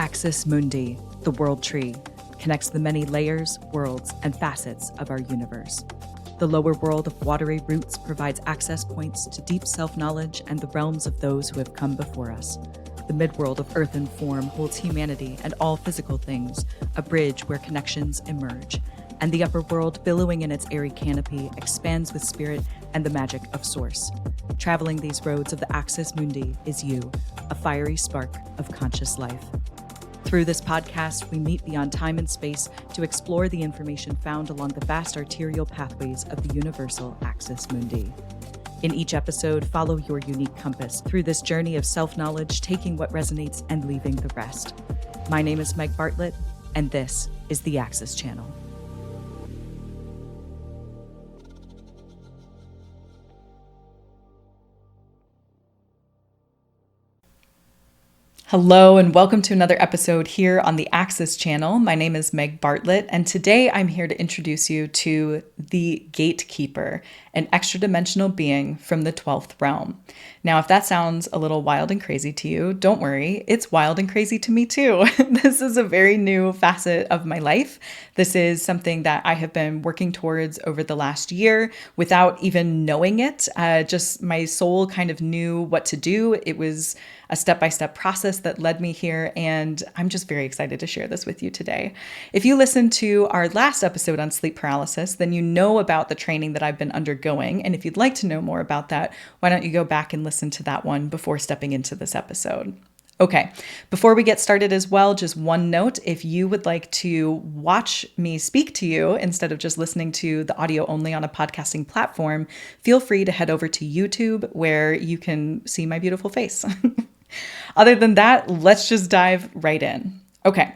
Axis Mundi, the world tree, connects the many layers, worlds, and facets of our universe. The lower world of watery roots provides access points to deep self-knowledge and the realms of those who have come before us. The midworld of earth and form holds humanity and all physical things, a bridge where connections emerge. And the upper world, billowing in its airy canopy, expands with spirit and the magic of source. Traveling these roads of the Axis Mundi is you, a fiery spark of conscious life. Through this podcast, we meet beyond time and space to explore the information found along the vast arterial pathways of the universal Axis Mundi. In each episode, follow your unique compass through this journey of self-knowledge, taking what resonates and leaving the rest. My name is Meg Bartlett, and this is the Axis Channel. Hello and welcome to another episode here on the Axis Channel. My name is Meg Bartlett, and today I'm here to introduce you to the Gatekeeper, an extra-dimensional being from the 12th realm. Now, if that sounds a little wild and crazy to you, don't worry, it's wild and crazy to me too. This is a very new facet of my life. This is something that I have been working towards over the last year without even knowing it. Just my soul kind of knew what to do. It was a step-by-step process that led me here, and I'm just very excited to share this with you today. If you listened to our last episode on sleep paralysis, then you know about the training that I've been undergoing, and if you'd like to know more about that, why don't you go back and listen to that one before stepping into this episode. Okay, before we get started as well, just one note, if you would like to watch me speak to you instead of just listening to the audio only on a podcasting platform, feel free to head over to YouTube where you can see my beautiful face. Other than that, let's just dive right in. Okay,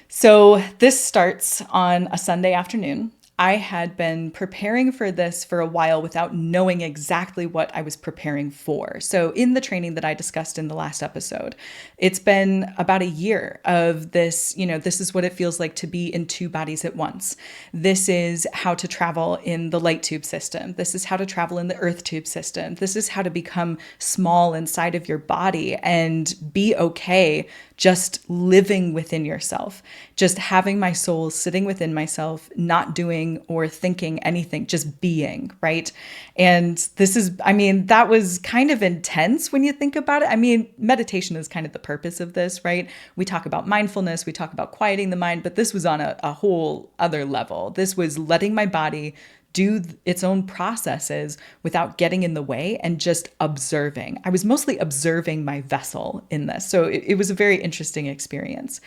so this starts on a Sunday afternoon. I had been preparing for this for a while without knowing exactly what I was preparing for. So in the training that I discussed in the last episode, it's been about a year of this, this is what it feels like to be in two bodies at once. This is how to travel in the light tube system. This is how to travel in the earth tube system. This is how to become small inside of your body and be okay just living within yourself, just having my soul sitting within myself, not doing or thinking anything, just being, right? And that was kind of intense when you think about it. Meditation is kind of the purpose of this, right? We talk about mindfulness, we talk about quieting the mind, but this was on a whole other level. This was letting my body do its own processes without getting in the way and just observing. I was mostly observing my vessel in this. So it was a very interesting experience.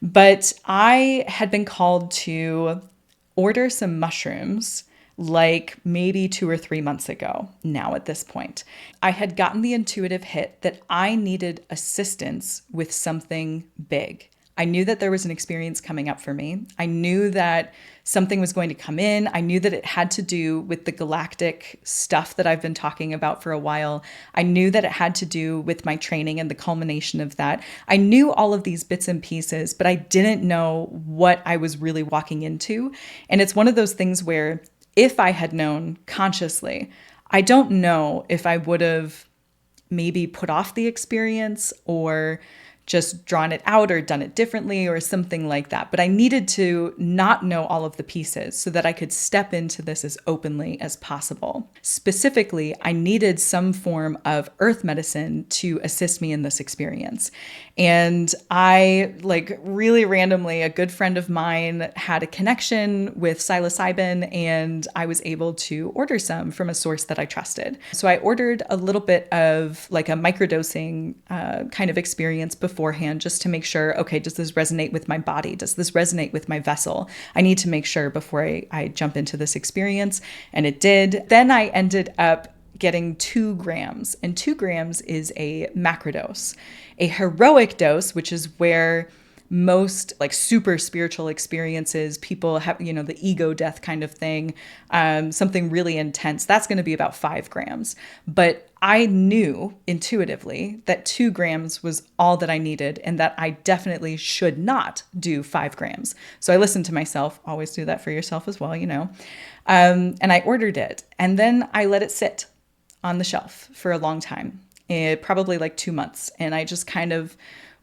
But I had been called to order some mushrooms like maybe 2 or 3 months ago now at this point. I had gotten the intuitive hit that I needed assistance with something big. I knew that there was an experience coming up for me. I knew that something was going to come in. I knew that it had to do with the galactic stuff that I've been talking about for a while. I knew that it had to do with my training and the culmination of that. I knew all of these bits and pieces, but I didn't know what I was really walking into. And it's one of those things where if I had known consciously, I don't know if I would have maybe put off the experience or just drawn it out or done it differently or something like that. But I needed to not know all of the pieces so that I could step into this as openly as possible. Specifically, I needed some form of earth medicine to assist me in this experience. And I, really randomly, a good friend of mine had a connection with psilocybin, and I was able to order some from a source that I trusted. So I ordered a little bit of a microdosing kind of experience beforehand just to make sure, okay, does this resonate with my body? Does this resonate with my vessel? I need to make sure before I jump into this experience. And it did. Then I ended up getting 2 grams, and 2 grams is a macrodose. A heroic dose, which is where most super spiritual experiences, people have, the ego death kind of thing, something really intense, that's going to be about 5 grams. But I knew intuitively that 2 grams was all that I needed and that I definitely should not do 5 grams. So I listened to myself, always do that for yourself as well, and I ordered it. And then I let it sit on the shelf for a long time, probably 2 months. And I just kind of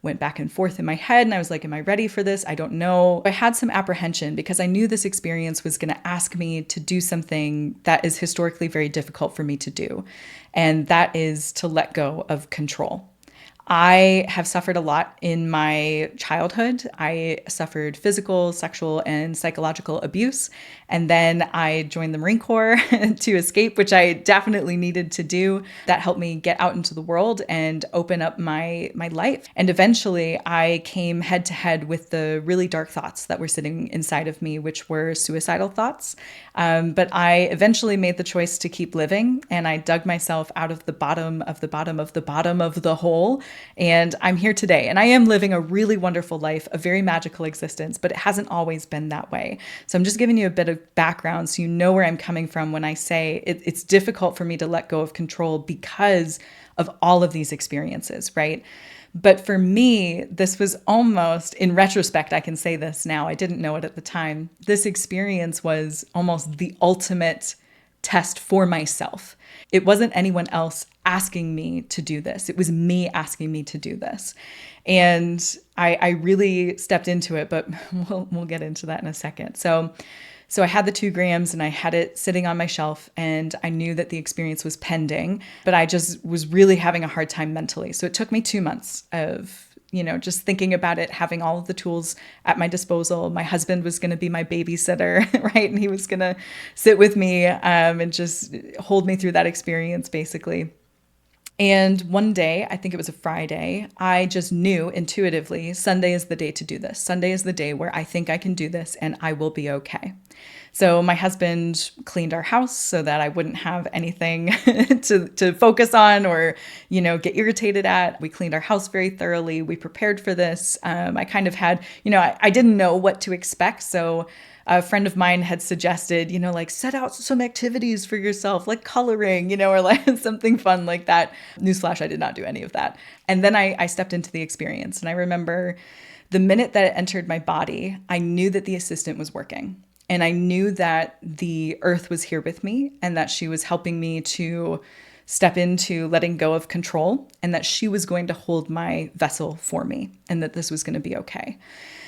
went back and forth in my head. And I was like, am I ready for this? I don't know. I had some apprehension because I knew this experience was going to ask me to do something that is historically very difficult for me to do. And that is to let go of control. I have suffered a lot in my childhood. I suffered physical, sexual, and psychological abuse. And then I joined the Marine Corps to escape, which I definitely needed to do. That helped me get out into the world and open up my life. And eventually I came head to head with the really dark thoughts that were sitting inside of me, which were suicidal thoughts. But I eventually made the choice to keep living, and I dug myself out of the bottom of the bottom of the bottom of the hole. And I'm here today, and I am living a really wonderful life, a very magical existence, but it hasn't always been that way. So I'm just giving you a bit of background so you know where I'm coming from when I say it's difficult for me to let go of control because of all of these experiences, right? But for me, this was almost, in retrospect, I can say this now, I didn't know it at the time. This experience was almost the ultimate test for myself. It wasn't anyone else asking me to do this. It was me asking me to do this. And I really stepped into it, but we'll get into that in a second. So I had the 2 grams and I had it sitting on my shelf, and I knew that the experience was pending, but I just was really having a hard time mentally. So it took me 2 months of just thinking about it, having all of the tools at my disposal. My husband was going to be my babysitter, right? And he was going to sit with me and just hold me through that experience, basically. And one day, I think it was a Friday, I just knew intuitively Sunday is the day to do this. Sunday is the day where I think I can do this and I will be okay. So my husband cleaned our house so that I wouldn't have anything to focus on or, get irritated at. We cleaned our house very thoroughly. We prepared for this. I kind of had, I didn't know what to expect. So a friend of mine had suggested, like set out some activities for yourself, like coloring, or like something fun like that. Newsflash, I did not do any of that. And then I stepped into the experience. And I remember the minute that it entered my body, I knew that the assistant was working. And I knew that the earth was here with me and that she was helping me to step into letting go of control, and that she was going to hold my vessel for me and that this was going to be okay.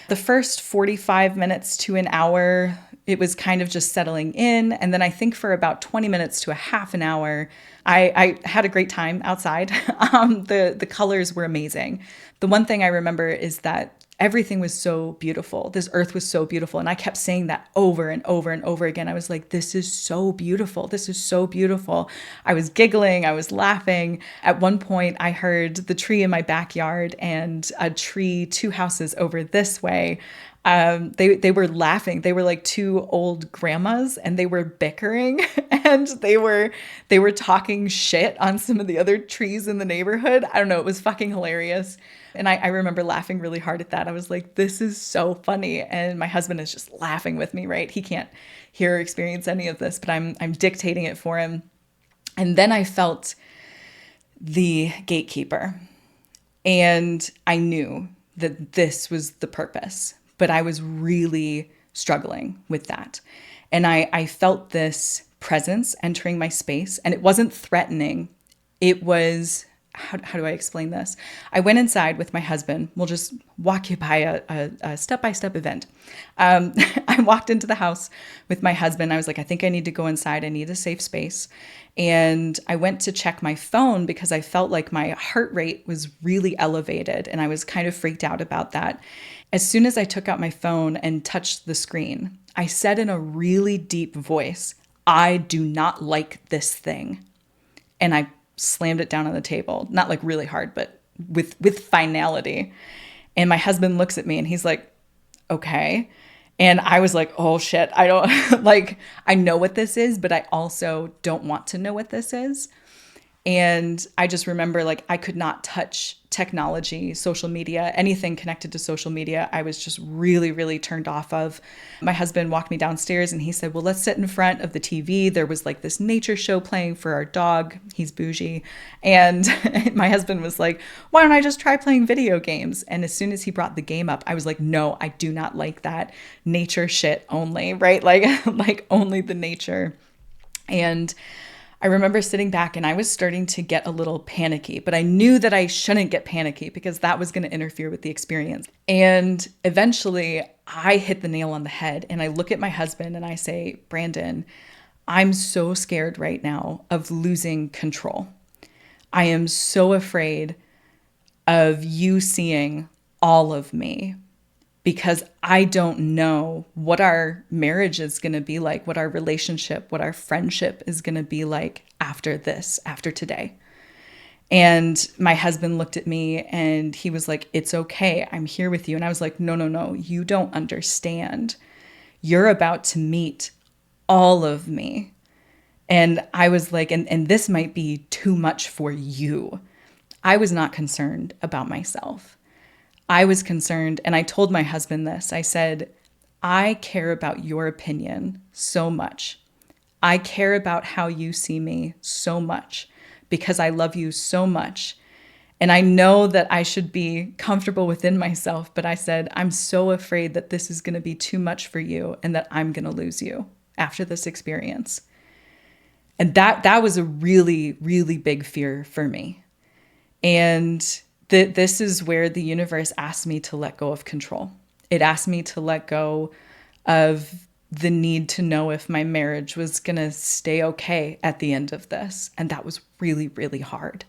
The first 45 minutes to an hour, it was kind of just settling in. And then I think for about 20 minutes to a half an hour, I had a great time outside. The colors were amazing. The one thing I remember is that everything was so beautiful. This earth was so beautiful. And I kept saying that over and over and over again. I was like, this is so beautiful. This is so beautiful. I was giggling. I was laughing. At one point, I heard the tree in my backyard and a tree 2 houses over this way. They were laughing. They were like 2 old grandmas, and they were bickering, and they were talking shit on some of the other trees in the neighborhood. I don't know. It was fucking hilarious. And I remember laughing really hard at that. I was like, this is so funny. And my husband is just laughing with me, right? He can't hear or experience any of this, but I'm dictating it for him. And then I felt the gatekeeper, and I knew that this was the purpose, but I was really struggling with that. And I felt this presence entering my space, and it wasn't threatening. It was, how do I explain this? I went inside with my husband. We'll just walk you by a step-by-step event. I walked into the house with my husband. I was like, I think I need to go inside. I need a safe space. And I went to check my phone because I felt like my heart rate was really elevated, and I was kind of freaked out about that. As soon as I took out my phone and touched the screen, I said in a really deep voice, I do not like this thing. And I slammed it down on the table, not like really hard, but with finality. And my husband looks at me and he's like, okay. And I was like, oh shit, I don't I know what this is, but I also don't want to know what this is. And I just remember I could not touch technology, social media, anything connected to social media. I was just really, really turned off of. My husband walked me downstairs and he said, well, let's sit in front of the TV. There was this nature show playing for our dog. He's bougie. And my husband was like, why don't I just try playing video games? And as soon as he brought the game up, I was like, no, I do not like that nature shit only, right? Like only the nature. And I remember sitting back and I was starting to get a little panicky, but I knew that I shouldn't get panicky because that was going to interfere with the experience. And eventually I hit the nail on the head and I look at my husband and I say, Brandon, I'm so scared right now of losing control. I am so afraid of you seeing all of me because I don't know what our marriage is going to be like, what our relationship, what our friendship is going to be like after this, after today. And my husband looked at me and he was like, it's okay. I'm here with you. And I was like, no, no, no, you don't understand. You're about to meet all of me. And I was like, and this might be too much for you. I was not concerned about myself. I was concerned, and I told my husband this. I said, I care about your opinion so much. I care about how you see me so much because I love you so much. And I know that I should be comfortable within myself, but I said, I'm so afraid that this is going to be too much for you and that I'm going to lose you after this experience. And that was a really, really big fear for me. And this is where the universe asked me to let go of control. It asked me to let go of the need to know if my marriage was going to stay okay at the end of this. And that was really, really hard.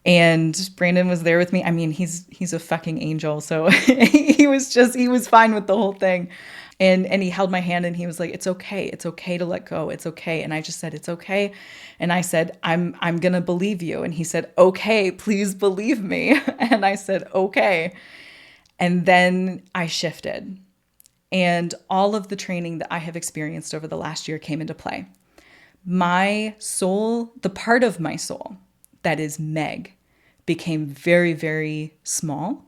And Brandon was there with me. I mean, he's a fucking angel. So he was fine with the whole thing. And he held my hand and he was like, it's okay. It's okay to let go. It's okay. And I just said, it's okay. And I said, I'm going to believe you. And he said, okay, please believe me. And I said, okay. And then I shifted. And all of the training that I have experienced over the last year came into play. My soul, the part of my soul that is Meg, became very, very small.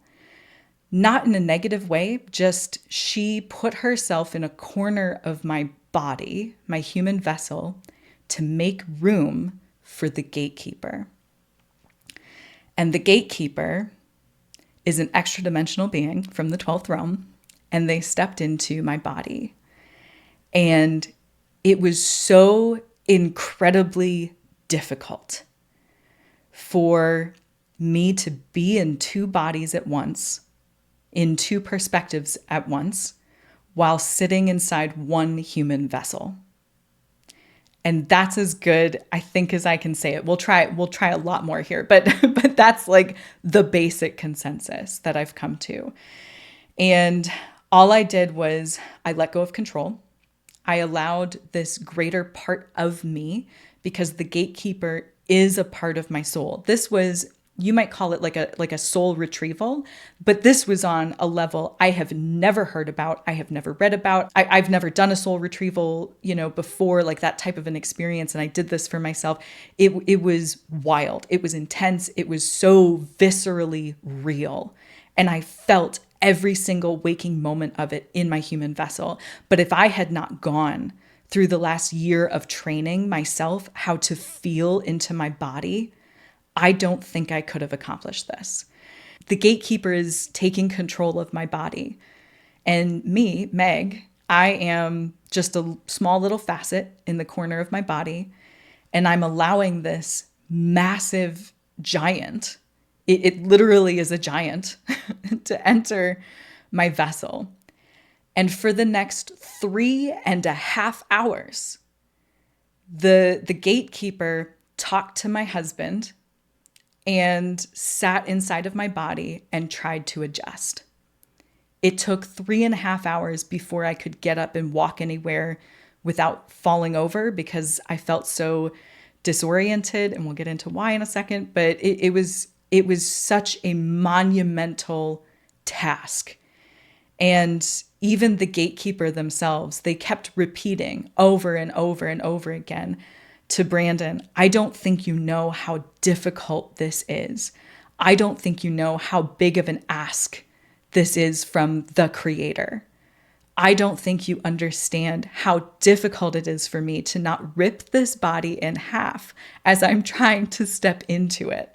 Not in a negative way, just she put herself in a corner of my body, my human vessel, to make room for the gatekeeper. And the gatekeeper is an extra dimensional being from the 12th realm, and they stepped into my body. And it was so incredibly difficult for me to be in two bodies at once, in two perspectives at once, while sitting inside one human vessel. And that's as good, I think, as I can say it. We'll try a lot more here, but that's like the basic consensus that I've come to. And all I did was I let go of control. I allowed this greater part of me, because the gatekeeper is a part of my soul. This was, you might call it like a soul retrieval, but this was on a level I have never heard about. I have never read about. I've never done a soul retrieval, before, like that type of an experience. And I did this for myself. It was wild. It was intense. It was so viscerally real. And I felt every single waking moment of it in my human vessel. But if I had not gone through the last year of training myself how to feel into my body, I don't think I could have accomplished this. The gatekeeper is taking control of my body. And me, Meg, I am just a small little facet in the corner of my body. And I'm allowing this massive giant, it literally is a giant, to enter my vessel. And for the next 3.5 hours, the gatekeeper talked to my husband and sat inside of my body and tried to adjust. It took 3.5 hours before I could get up and walk anywhere without falling over, because I felt so disoriented, and we'll get into why in a second. But it was such a monumental task. And even the gatekeeper themselves, they kept repeating over and over and over again to Brandon, I don't think you know how difficult this is. I don't think you know how big of an ask this is from the Creator. I don't think you understand how difficult it is for me to not rip this body in half as I'm trying to step into it.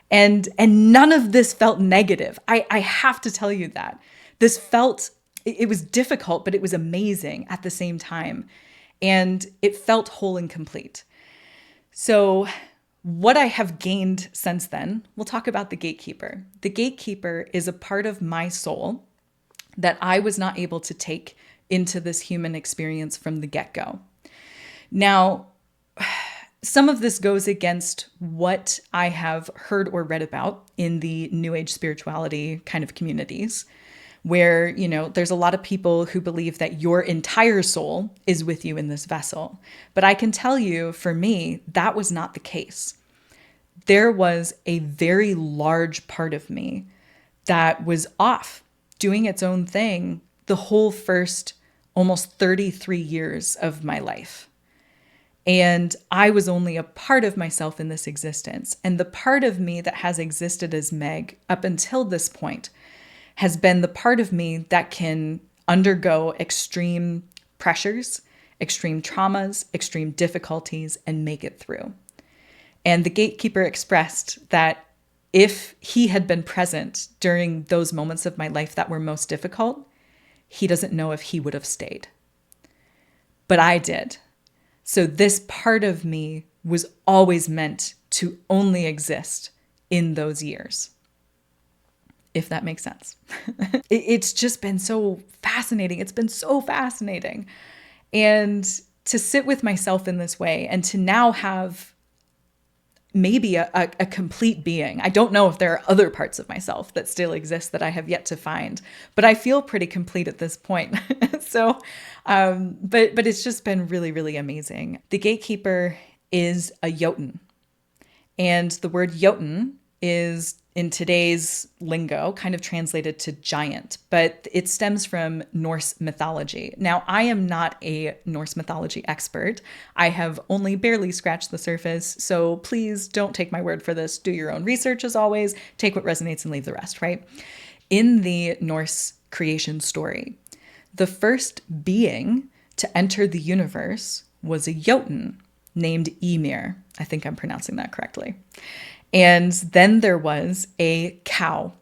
And none of this felt negative. I have to tell you that. This felt, it was difficult, but it was amazing at the same time. And it felt whole and complete. So, what I have gained since then, we'll talk about the gatekeeper. The gatekeeper is a part of my soul that I was not able to take into this human experience from the get-go. Now, some of this goes against what I have heard or read about in the New Age spirituality kind of communities, where, there's a lot of people who believe that your entire soul is with you in this vessel. But I can tell you, for me, that was not the case. There was a very large part of me that was off, doing its own thing the whole first almost 33 years of my life. And I was only a part of myself in this existence. And the part of me that has existed as Meg up until this point has been the part of me that can undergo extreme pressures, extreme traumas, extreme difficulties, and make it through. And the gatekeeper expressed that if he had been present during those moments of my life that were most difficult, he doesn't know if he would have stayed. But I did. So this part of me was always meant to only exist in those years, if that makes sense. It's just been so fascinating. It's been so fascinating. And to sit with myself in this way and to now have maybe a complete being. I don't know if there are other parts of myself that still exist that I have yet to find, but I feel pretty complete at this point. So, but it's just been really, really amazing. The gatekeeper is a Jotun, and the word Jotun is, in today's lingo, kind of translated to giant, but it stems from Norse mythology. Now, I am not a Norse mythology expert. I have only barely scratched the surface, so please don't take my word for this. Do your own research as always. Take what resonates and leave the rest, right? In the Norse creation story, the first being to enter the universe was a Jotun named Ymir. I think I'm pronouncing that correctly. And then there was a cow,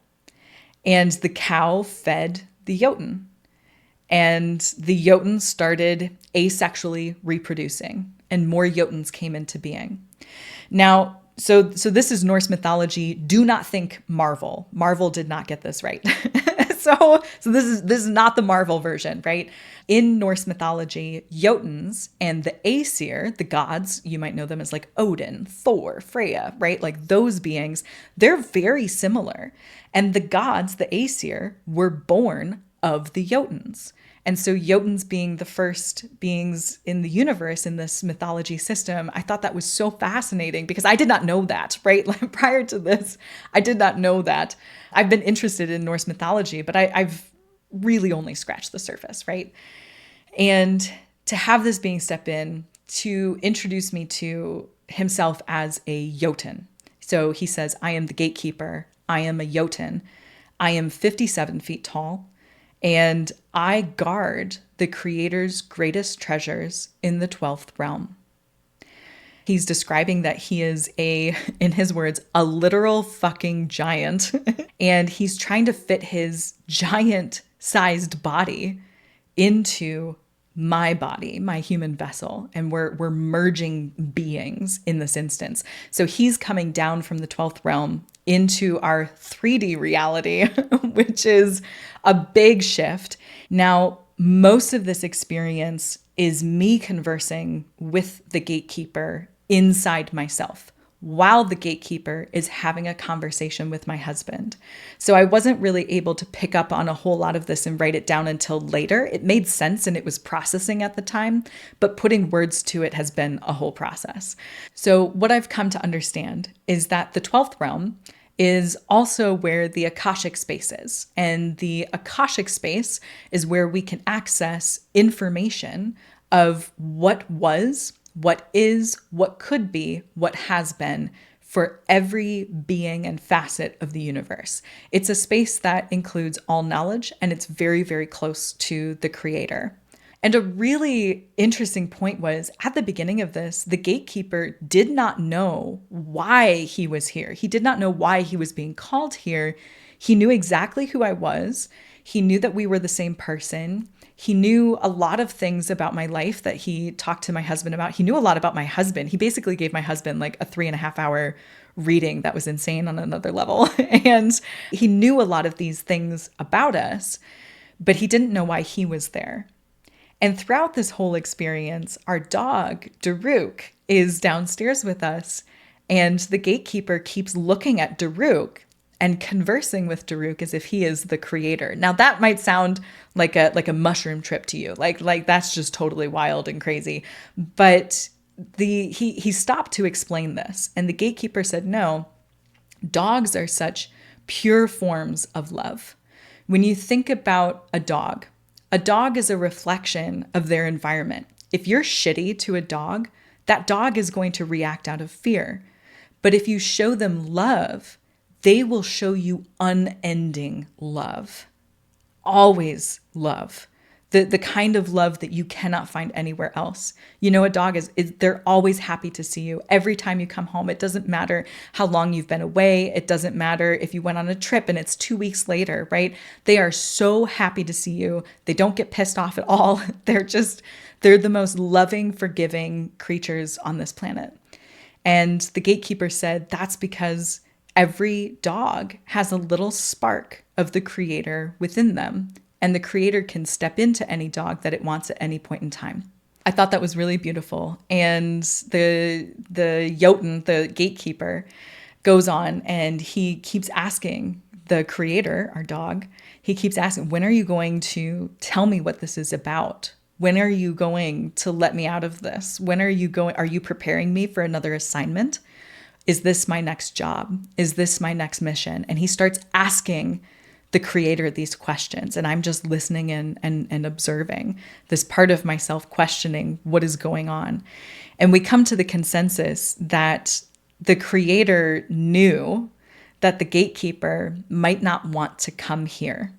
and the cow fed the Jotun, and the Jotun started asexually reproducing, and more Jotuns came into being. Now, so this is Norse mythology. Do not think Marvel. Marvel did not get this right. So this is not the Marvel version, right? In Norse mythology, Jotuns and the Aesir, the gods, you might know them as like Odin, Thor, Freya, right? Like those beings, they're very similar. And the gods, the Aesir, were born of the Jotuns. And so Jotuns being the first beings in the universe in this mythology system, I thought that was so fascinating because I did not know that, right? Like prior to this, I did not know that. I've been interested in Norse mythology, but I've really only scratched the surface, right? And to have this being step in to introduce me to himself as a Jotun. So he says, I am the gatekeeper. I am a Jotun. I am 57 feet tall. And I guard the creator's greatest treasures in the 12th realm. He's describing that he is in his words, a literal fucking giant. And he's trying to fit his giant-sized body into my body, my human vessel. And we're merging beings in this instance. So he's coming down from the 12th realm into our 3D reality, which is a big shift. Now, most of this experience is me conversing with the gatekeeper inside myself, while the gatekeeper is having a conversation with my husband. So I wasn't really able to pick up on a whole lot of this and write it down until later. It made sense and it was processing at the time, but putting words to it has been a whole process. So what I've come to understand is that the 12th realm is also where the Akashic space is. And the Akashic space is where we can access information of what was, what is, what could be, what has been for every being and facet of the universe. It's a space that includes all knowledge, and it's very, very close to the creator. And a really interesting point was, at the beginning of this, the gatekeeper did not know why he was here. He did not know why he was being called here. He knew exactly who I was. He knew that we were the same person. He knew a lot of things about my life that he talked to my husband about. He knew a lot about my husband. He basically gave my husband like a 3.5 hour reading that was insane on another level. And he knew a lot of these things about us, but he didn't know why he was there. And throughout this whole experience, our dog, Daruk, is downstairs with us. And the gatekeeper keeps looking at Daruk and conversing with Daruk as if he is the creator. Now that might sound like a mushroom trip to you. Like that's just totally wild and crazy. But he stopped to explain this. And the gatekeeper said, no, dogs are such pure forms of love. When you think about a dog is a reflection of their environment. If you're shitty to a dog, that dog is going to react out of fear. But if you show them love, they will show you unending love. Always love. The kind of love that you cannot find anywhere else. You know, a dog is they're always happy to see you. Every time you come home, it doesn't matter how long you've been away. It doesn't matter if you went on a trip and it's 2 weeks later, right? They are so happy to see you. They don't get pissed off at all. They're the most loving, forgiving creatures on this planet. And the gatekeeper said that's because every dog has a little spark of the creator within them. And the creator can step into any dog that it wants at any point in time. I thought that was really beautiful. And the Jotun, the gatekeeper, goes on and he keeps asking the creator, our dog, he keeps asking, when are you going to tell me what this is about? When are you going to let me out of this? Are you preparing me for another assignment? Is this my next job? Is this my next mission? And he starts asking the creator these questions. And I'm just listening and observing this part of myself questioning what is going on. And we come to the consensus that the creator knew that the gatekeeper might not want to come here.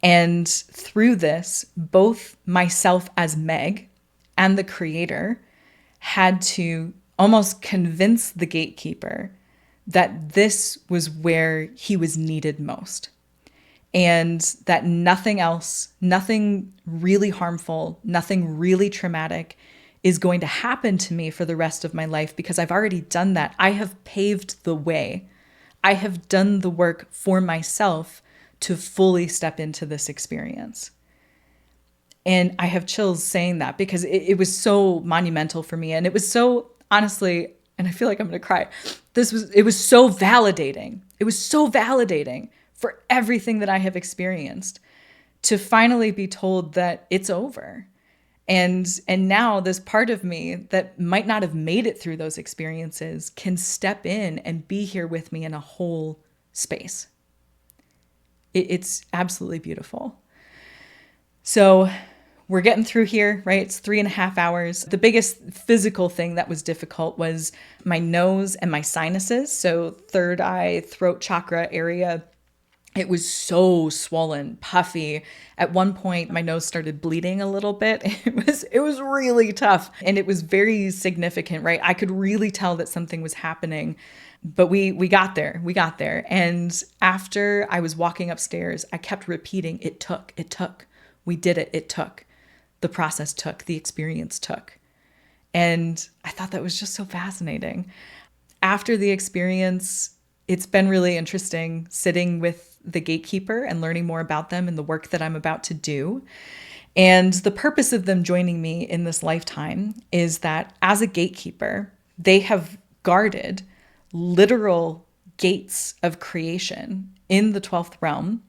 And through this, both myself as Meg and the creator had to almost convince the gatekeeper that this was where he was needed most. And that nothing else, nothing really harmful, nothing really traumatic is going to happen to me for the rest of my life because I've already done that. I have paved the way. I have done the work for myself to fully step into this experience. And I have chills saying that because it was so monumental for me. And it was so, honestly, and I feel like I'm going to cry. It was so validating. It was so validating for everything that I have experienced to finally be told that it's over. And now this part of me that might not have made it through those experiences can step in and be here with me in a whole space. It's absolutely beautiful. So we're getting through here, right? It's 3.5 hours. The biggest physical thing that was difficult was my nose and my sinuses. So third eye, throat chakra area. It was so swollen, puffy. At one point, my nose started bleeding a little bit. It was really tough. And it was very significant, right? I could really tell that something was happening. But we got there. We got there. And after I was walking upstairs, I kept repeating, it took. We did it. It took. The process took, the experience took. And I thought that was just so fascinating. After the experience, it's been really interesting sitting with the gatekeeper and learning more about them and the work that I'm about to do. And the purpose of them joining me in this lifetime is that as a gatekeeper, they have guarded literal gates of creation in the 12th realm.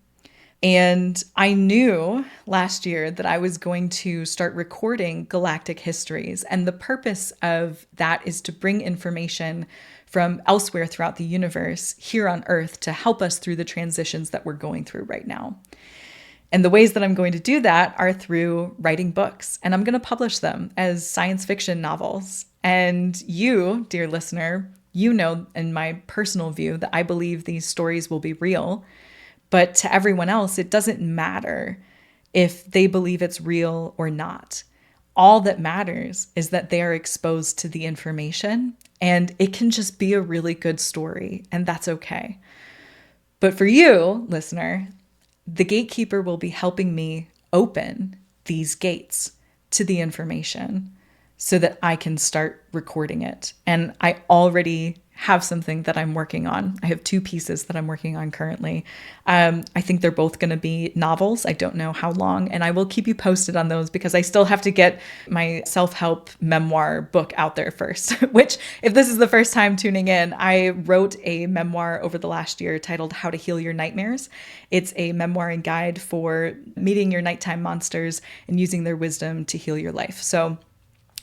And I knew last year that I was going to start recording galactic histories. And the purpose of that is to bring information from elsewhere throughout the universe here on Earth to help us through the transitions that we're going through right now. And the ways that I'm going to do that are through writing books. And I'm going to publish them as science fiction novels. And you, dear listener, you know, in my personal view, that I believe these stories will be real. But to everyone else, it doesn't matter if they believe it's real or not. All that matters is that they are exposed to the information, and it can just be a really good story, and that's okay. But for you, listener, the gatekeeper will be helping me open these gates to the information so that I can start recording it. And I already have something that I'm working on. I have 2 pieces that I'm working on currently. I think they're both going to be novels. I don't know how long, and I will keep you posted on those because I still have to get my self-help memoir book out there first, which, if this is the first time tuning in, I wrote a memoir over the last year titled How to Heal Your Nightmares. It's a memoir and guide for meeting your nighttime monsters and using their wisdom to heal your life. So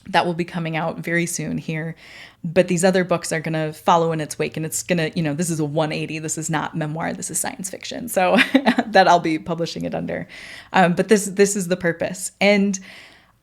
that will be coming out very soon here. But these other books are going to follow in its wake. And it's going to, this is a 180. This is not memoir. This is science fiction. So that I'll be publishing it under. But this is the purpose. And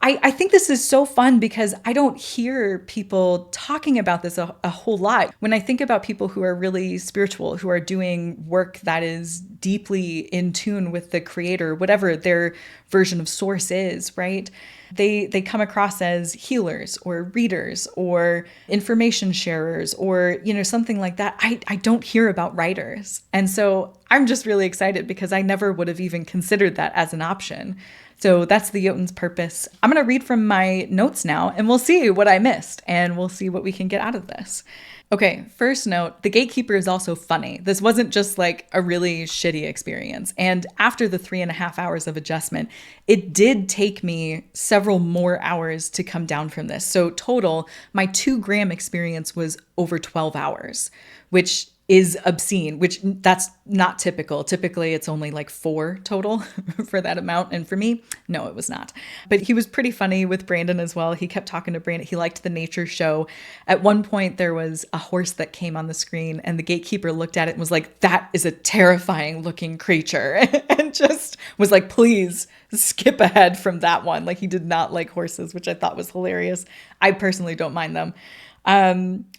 I think this is so fun because I don't hear people talking about this a whole lot. When I think about people who are really spiritual, who are doing work that is deeply in tune with the creator, whatever their version of source is, right? They come across as healers or readers or information sharers or, something like that. I don't hear about writers. And so I'm just really excited because I never would have even considered that as an option. So that's the Jotun's purpose. I'm going to read from my notes now and we'll see what I missed and we'll see what we can get out of this. Okay, first note, The Gatekeeper is also funny. This wasn't just like a really shitty experience. And after the 3.5 hours of adjustment, it did take me several more hours to come down from this. So total, my 2-gram experience was over 12 hours, which is obscene, which that's not typical. Typically, it's only like 4 total for that amount. And for me, no, it was not. But he was pretty funny with Brandon as well. He kept talking to Brandon. He liked the nature show. At one point, there was a horse that came on the screen and the gatekeeper looked at it and was like, that is a terrifying looking creature. And just was like, please skip ahead from that one. Like he did not like horses, which I thought was hilarious. I personally don't mind them.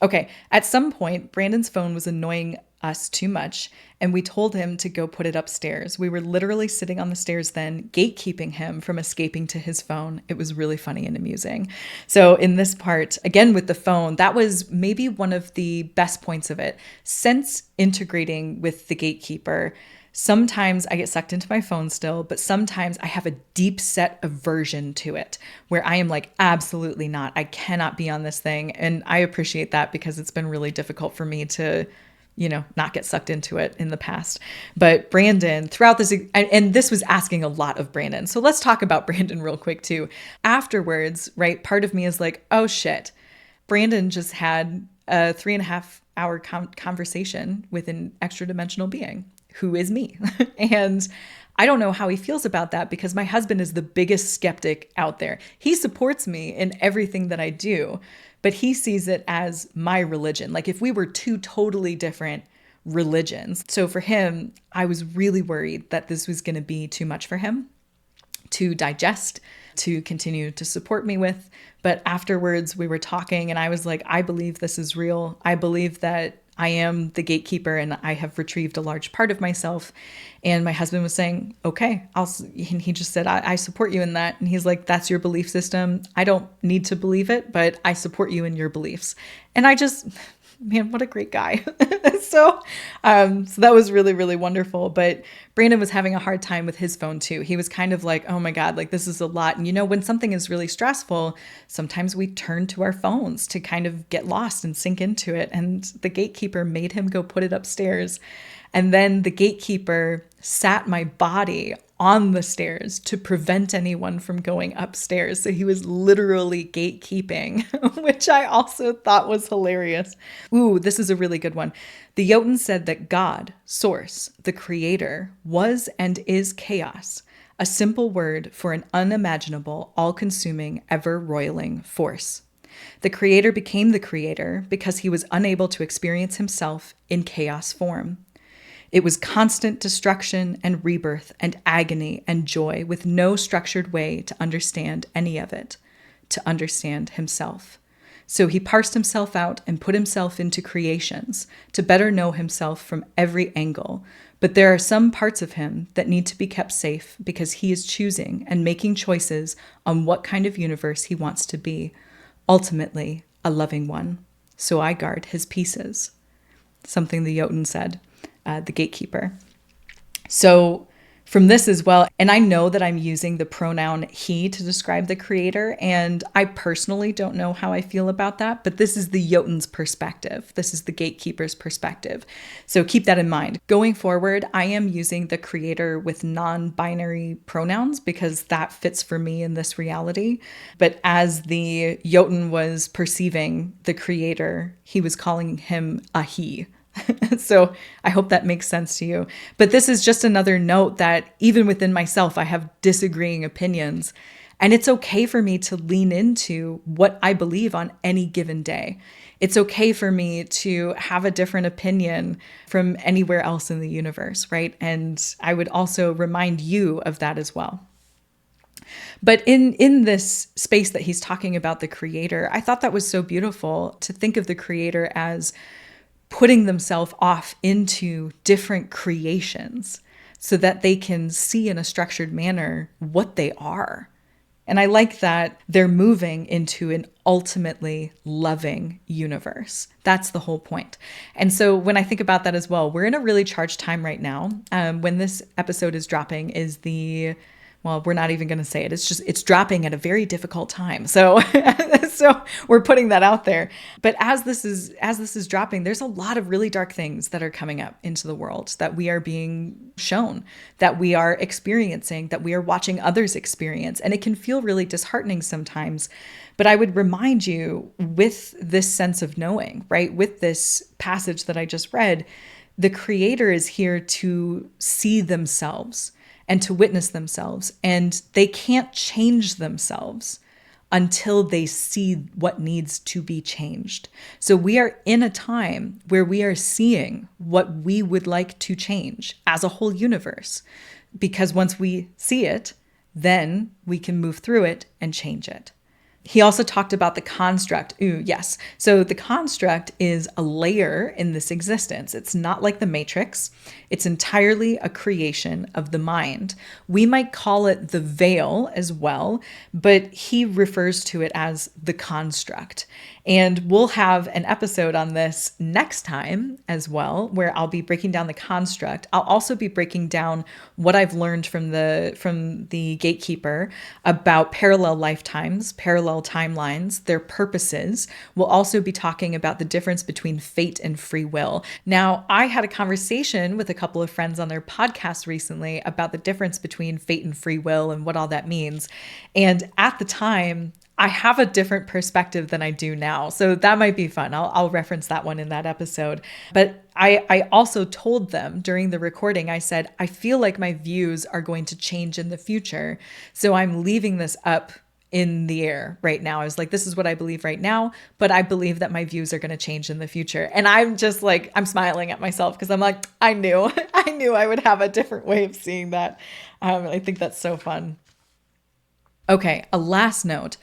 Okay. At some point, Brandon's phone was annoying us too much, and we told him to go put it upstairs. We were literally sitting on the stairs then, gatekeeping him from escaping to his phone. It was really funny and amusing. So in this part, again with the phone, that was maybe one of the best points of it. Since integrating with the gatekeeper, sometimes I get sucked into my phone still, but sometimes I have a deep set aversion to it where I am like, absolutely not. I cannot be on this thing. And I appreciate that because it's been really difficult for me to, not get sucked into it in the past. But Brandon, throughout this, and this was asking a lot of Brandon. So let's talk about Brandon real quick too. Afterwards, right, part of me is like, oh shit, Brandon just had a 3.5 hour conversation with an extra dimensional being who is me. And I don't know how he feels about that because my husband is the biggest skeptic out there. He supports me in everything that I do, but he sees it as my religion. Like if we were 2 totally different religions. So for him, I was really worried that this was going to be too much for him to digest, to continue to support me with. But afterwards we were talking and I was like, I believe this is real. I believe that I am the gatekeeper and I have retrieved a large part of myself. And my husband was saying, okay, and he just said, I support you in that. And he's like, that's your belief system. I don't need to believe it, but I support you in your beliefs. And I just, man, what a great guy. So that was really, really wonderful. But Brandon was having a hard time with his phone too. He was kind of like, oh my God, like this is a lot. And when something is really stressful, sometimes we turn to our phones to kind of get lost and sink into it. And the gatekeeper made him go put it upstairs. And then the gatekeeper sat my body on the stairs to prevent anyone from going upstairs. So he was literally gatekeeping, which I also thought was hilarious. Ooh, this is a really good one. The Jotun said that God, Source, the Creator, was and is chaos, a simple word for an unimaginable, all-consuming, ever-roiling force. The Creator became the Creator because he was unable to experience himself in chaos form. It was constant destruction and rebirth and agony and joy with no structured way to understand any of it, to understand himself. So he parsed himself out and put himself into creations to better know himself from every angle. But there are some parts of him that need to be kept safe because he is choosing and making choices on what kind of universe he wants to be, ultimately a loving one. So I guard his pieces. Something the Jotun said. The gatekeeper. So from this as well. And I know that I'm using the pronoun he to describe the creator. And I personally don't know how I feel about that, but this is the Jotun's perspective. This is the gatekeeper's perspective. So keep that in mind. Going forward, I am using the creator with non-binary pronouns because that fits for me in this reality. But as the Jotun was perceiving the creator, he was calling him a he. So I hope that makes sense to you. But this is just another note that even within myself, I have disagreeing opinions. And it's okay for me to lean into what I believe on any given day. It's okay for me to have a different opinion from anywhere else in the universe, right? And I would also remind you of that as well. But in this space that he's talking about the creator, I thought that was so beautiful to think of the creator as putting themselves off into different creations so that they can see in a structured manner what they are. And I like that they're moving into an ultimately loving universe. That's the whole point. And so when I think about that as well, we're in a really charged time right now. When this episode is dropping is well, we're not even going to say it. It's dropping at a very difficult time. So, so we're putting that out there. But as this is dropping, there's a lot of really dark things that are coming up into the world that we are being shown, that we are experiencing, that we are watching others experience. And it can feel really disheartening sometimes. But I would remind you with this sense of knowing, right? With this passage that I just read, the creator is here to see themselves and to witness themselves. And they can't change themselves until they see what needs to be changed. So we are in a time where we are seeing what we would like to change as a whole universe. Because once we see it, then we can move through it and change it. He also talked about the construct. Ooh, yes. So the construct is a layer in this existence. It's not like the Matrix. It's entirely a creation of the mind. We might call it the veil as well, but he refers to it as the construct. And we'll have an episode on this next time as well, where I'll be breaking down the construct. I'll also be breaking down what I've learned from the gatekeeper about parallel lifetimes, parallel timelines, their purposes. We'll also be talking about the difference between fate and free will. Now, I had a conversation with a couple of friends on their podcast recently about the difference between fate and free will and what all that means. And at the time, I have a different perspective than I do now. So that might be fun. I'll reference that one in that episode. But I also told them during the recording, I said, I feel like my views are going to change in the future. So I'm leaving this up in the air right now. I was like, this is what I believe right now, but I believe that my views are going to change in the future. And I'm just like, I'm smiling at myself because I'm like, I knew I would have a different way of seeing that. I think that's so fun. Okay, a last note.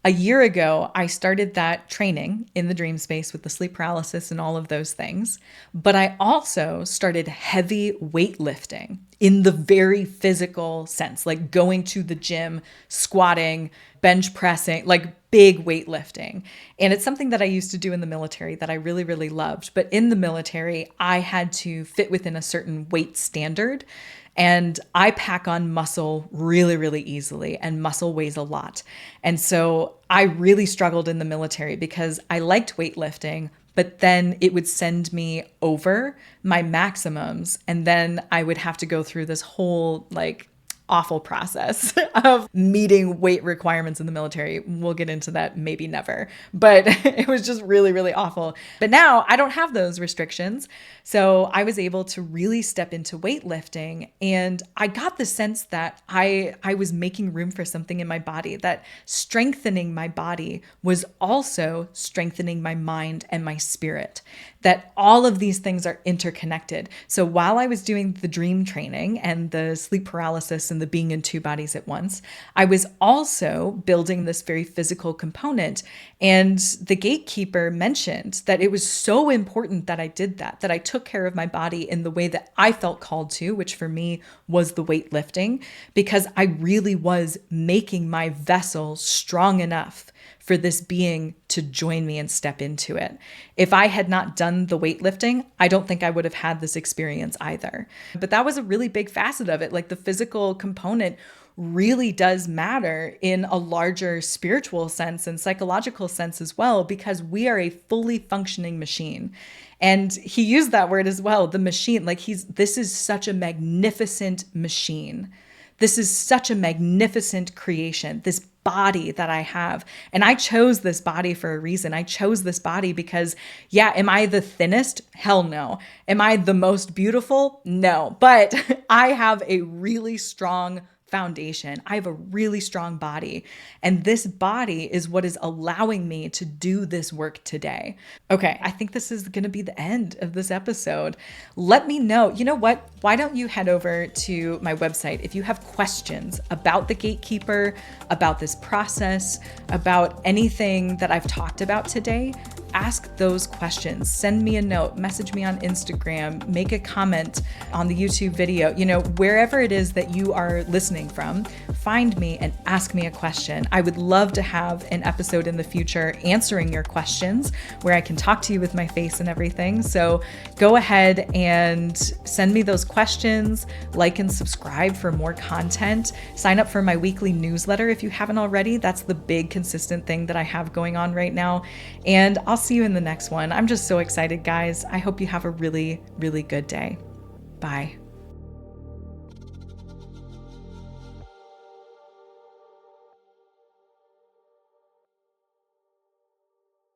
A year ago, I started that training in the dream space with the sleep paralysis and all of those things. But I also started heavy weightlifting in the very physical sense, like going to the gym, squatting, bench pressing, like big weightlifting. And it's something that I used to do in the military that I really, really loved. But in the military, I had to fit within a certain weight standard. And I pack on muscle really, really easily, and muscle weighs a lot. And so I really struggled in the military because I liked weightlifting, but then it would send me over my maximums. And then I would have to go through this whole awful process of meeting weight requirements in the military. We'll get into that maybe never, but it was just really, really awful. But now I don't have those restrictions. So I was able to really step into weightlifting, and I got the sense that I was making room for something in my body, that strengthening my body was also strengthening my mind and my spirit, that all of these things are interconnected. So while I was doing the dream training and the sleep paralysis and the being in two bodies at once, I was also building this very physical component. And the gatekeeper mentioned that it was so important that I did that I took care of my body in the way that I felt called to, which for me was the weightlifting, because I really was making my vessel strong enough for this being to join me and step into it. If I had not done the weightlifting, I don't think I would have had this experience either. But that was a really big facet of it. Like the physical component really does matter in a larger spiritual sense and psychological sense as well, because we are a fully functioning machine. And he used that word as well, the machine. Like this is such a magnificent machine. This is such a magnificent creation, this body that I have. And I chose this body for a reason. I chose this body because, yeah, am I the thinnest? Hell no. Am I the most beautiful? No. But I have a really strong foundation. I have a really strong body. And this body is what is allowing me to do this work today. Okay, I think this is going to be the end of this episode. Let me know. You know what? Why don't you head over to my website if you have questions about the gatekeeper, about this process, about anything that I've talked about today? Ask those questions. Send me a note, message me on Instagram, make a comment on the YouTube video, wherever it is that you are listening from, find me and ask me a question. I would love to have an episode in the future answering your questions where I can talk to you with my face and everything. So go ahead and send me those questions, like and subscribe for more content. Sign up for my weekly newsletter if you haven't already. That's the big consistent thing that I have going on right now. And I'll see you in the next one. I'm just so excited, guys. I hope you have a really, really good day. Bye.